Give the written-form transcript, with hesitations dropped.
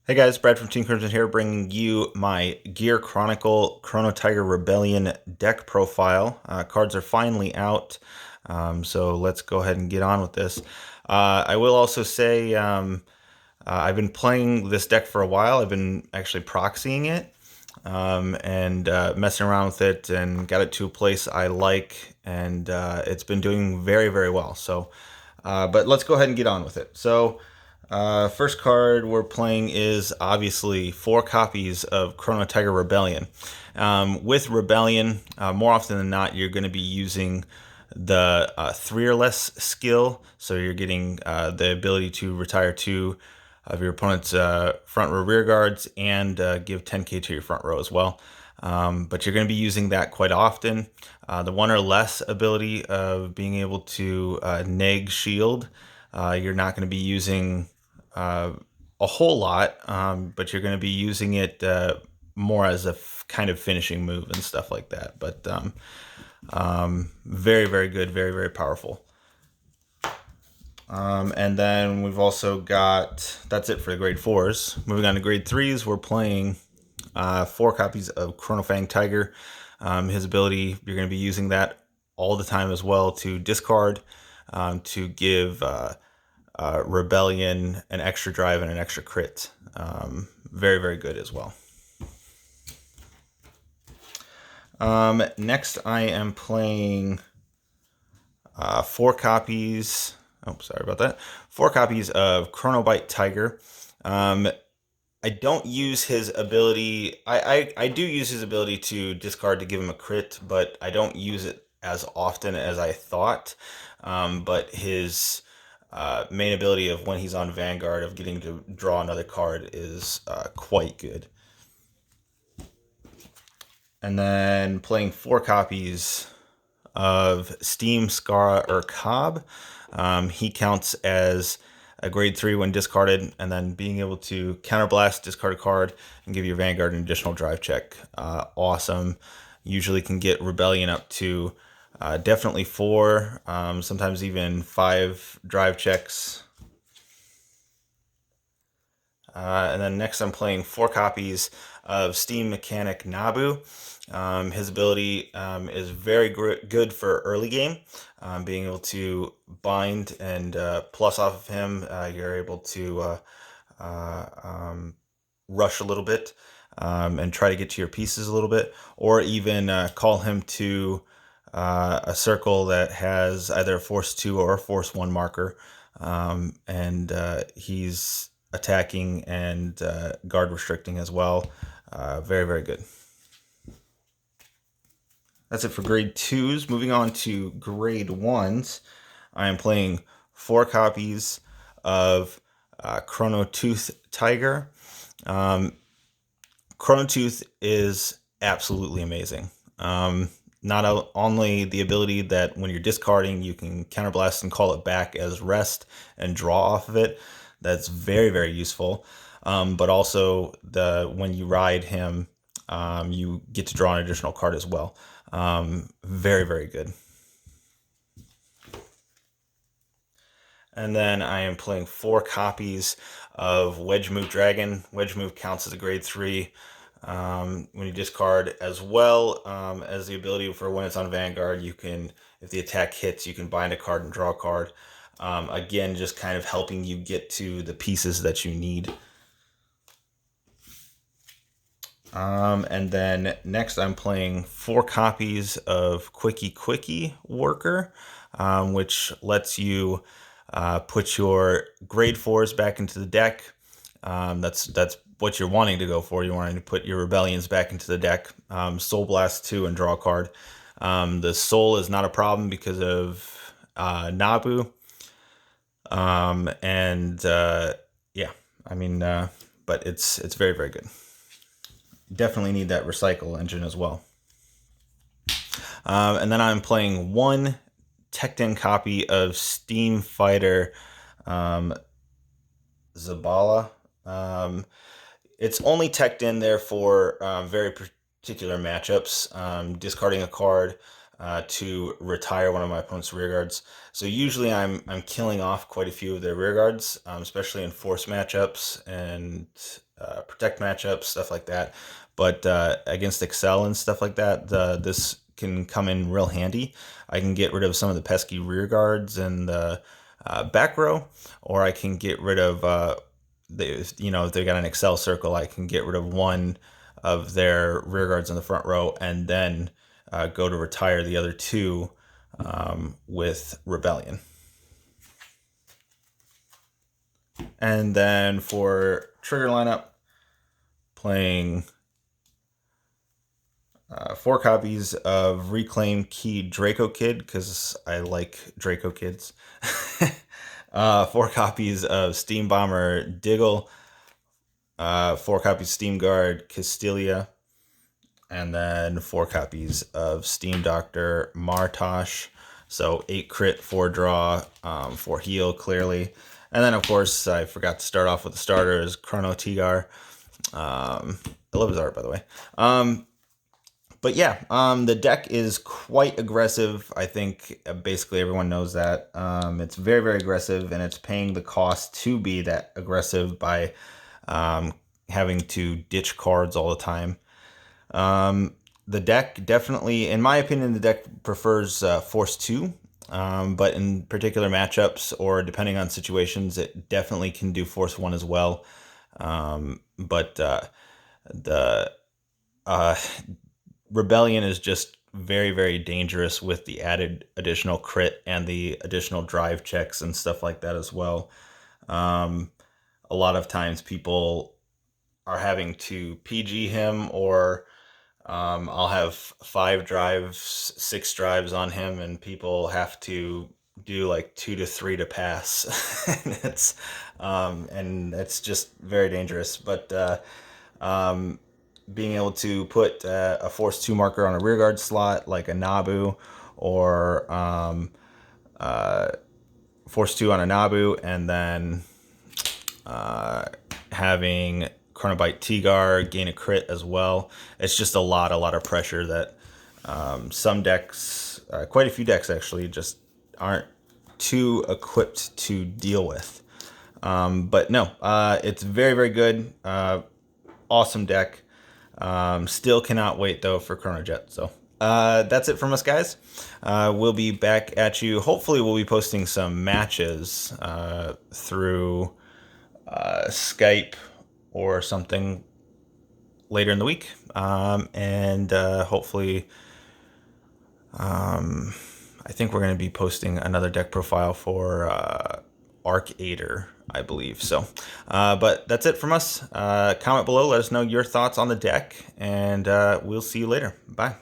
Hey guys, Brad from Team Crimson here, bringing you my Gear Chronicle Chronotiger Rebellion deck profile. Cards are finally out, so let's go ahead and get on with this. I will also say I've been playing this deck for a while. I've been actually proxying it and messing around with it, and got it to a place I like, and it's been doing very, very well. So, but let's go ahead and get on with it. So. First card we're playing is obviously 4 copies of Chronotiger Rebellion. With Rebellion, more often than not, you're going to be using the 3 or less skill, so you're getting the ability to retire 2 of your opponent's front row rear guards and give 10k to your front row as well. But you're going to be using that quite often. The 1 or less ability of being able to neg shield, you're not going to be using a whole lot, but you're going to be using it more as a kind of finishing move and stuff like that. But very, very good, very, very powerful. And then we've also got, that's it for the grade 4s. Moving on to grade 3s, we're playing 4 copies of Chronotiger. His ability, you're going to be using that all the time as well to discard, to give Rebellion an extra drive and an extra crit. Very, very good as well. Next, I am playing 4 copies. Oh, sorry about that. 4 copies of Chronobite Tiger. I don't use his ability. I do use his ability to discard to give him a crit, but I don't use it as often as I thought. But his main ability of when he's on Vanguard of getting to draw another card is quite good. And then playing 4 copies of Steam Scara or Cobb. He counts as a grade 3 when discarded, and then being able to counterblast, discard a card, and give your Vanguard an additional drive check. Awesome. Usually can get Rebellion up to definitely 4, sometimes even 5 drive checks. And then next I'm playing 4 copies of Steam Mechanic Nabu. His ability is very good for early game. Being able to bind and plus off of him, you're able to rush a little bit and try to get to your pieces a little bit, or even call him to a circle that has either a force 2 or a force 1 marker, and he's attacking and guard restricting as well. Very, very good. That's it for grade 2s. Moving on to grade 1s, I am playing 4 copies of Chronotiger. Chronotooth is absolutely amazing. Not only the ability that when you're discarding, you can counterblast and call it back as rest and draw off of it. That's very, very useful. But also when you ride him, you get to draw an additional card as well. Very, very good. And then I am playing 4 copies of Wedge Move Dragon. Wedge Move counts as a grade 3 when you discard, as well as the ability for when it's on Vanguard, you can, if the attack hits, you can bind a card and draw a card. Again, just kind of helping you get to the pieces that you need. And then next I'm playing 4 copies of Quickie Worker, which lets you put your grade 4s back into the deck. That's what you're wanting to go for. You're wanting to put your Rebellions back into the deck. Soul Blast 2 and draw a card. The Soul is not a problem because of Nabu. Yeah, I mean, but it's very, very good. Definitely need that recycle engine as well. And then I'm playing 1 Tech-10 copy of Steam Fighter Zabala. It's only teched in there for very particular matchups. Discarding a card, to retire one of my opponent's rear guards. So usually I'm killing off quite a few of their rear guards, especially in force matchups and protect matchups, stuff like that. But against Excel and stuff like that, this can come in real handy. I can get rid of some of the pesky rear guards and the back row, or I can get rid of if they got an Excel circle, I can get rid of one of their rear guards in the front row and then go to retire the other two with Rebellion. And then for trigger lineup, playing 4 copies of Reclaim Key Draco Kid, because I like Draco Kids. 4 copies of Steam Bomber Diggle, 4 copies Steam Guard Castilia, and then 4 copies of Steam Doctor Martosh. So 8 crit, 4 draw, 4 heal, clearly. And then, of course, I forgot to start off with the starters, Chronotiger. I love his art, by the way. But yeah, the deck is quite aggressive. I think basically everyone knows that. It's very, very aggressive, and it's paying the cost to be that aggressive by having to ditch cards all the time. The deck definitely, in my opinion, the deck prefers Force 2. But in particular matchups or depending on situations, it definitely can do Force 1 as well. But the Rebellion is just very, very dangerous with the added additional crit and the additional drive checks and stuff like that as well. A lot of times people are having to PG him, or I'll have 5 drives, 6 drives on him, and people have to do like 2 to 3 to pass. And it's just very dangerous. But being able to put a Force 2 marker on a rearguard slot like a Nabu, or Force 2 on a Nabu, and then having Chronobite Tigar gain a crit as well. It's just a lot of pressure that some decks, quite a few decks actually, just aren't too equipped to deal with. But no, it's very, very good. Awesome deck. Still cannot wait though for Chronojet. So that's it from us, guys. We'll be back at you. Hopefully we'll be posting some matches through Skype or something later in the week. And hopefully I think we're going to be posting another deck profile for Arc-Ader, I believe. So, but that's it from us. Comment below, let us know your thoughts on the deck, and we'll see you later. Bye.